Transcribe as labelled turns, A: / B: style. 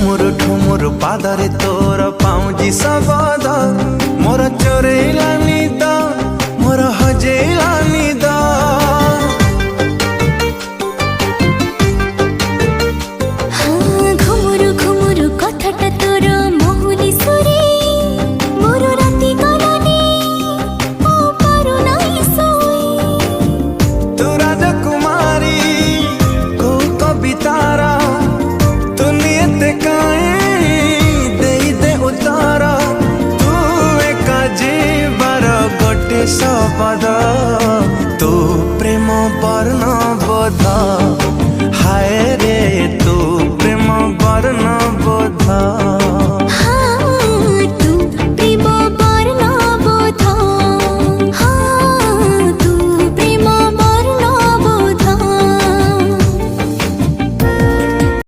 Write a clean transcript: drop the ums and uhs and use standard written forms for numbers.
A: ଠୁମୁରୁ ଠୁମୁରୁ ପାଦରେ ତୋର ପାଉଁଜି ଶବଦ ମୋର ଚୋରେଇଲା ନିଦ ମୋର ହଜେଇଲା ନିଦ।
B: ଘୁମୁରୁ ଘୁମୁରୁ କଥାଟା ତୋର ମହୁଲି ସୁରେ ମୋର ରାତି ଗଲାନି ମୁଁ ପାରୁନାହିଁ ଶୋଇ।
A: ତୁ ରାଜକୁମାରୀ କୋଉ କବିତାର ତୁ ନିଏତେ କାହିଁ ଦେଇଦେ ଉତ୍ତର ତୁ ଏକା ଯିବାର ଗୋଟେ ଶବଦ।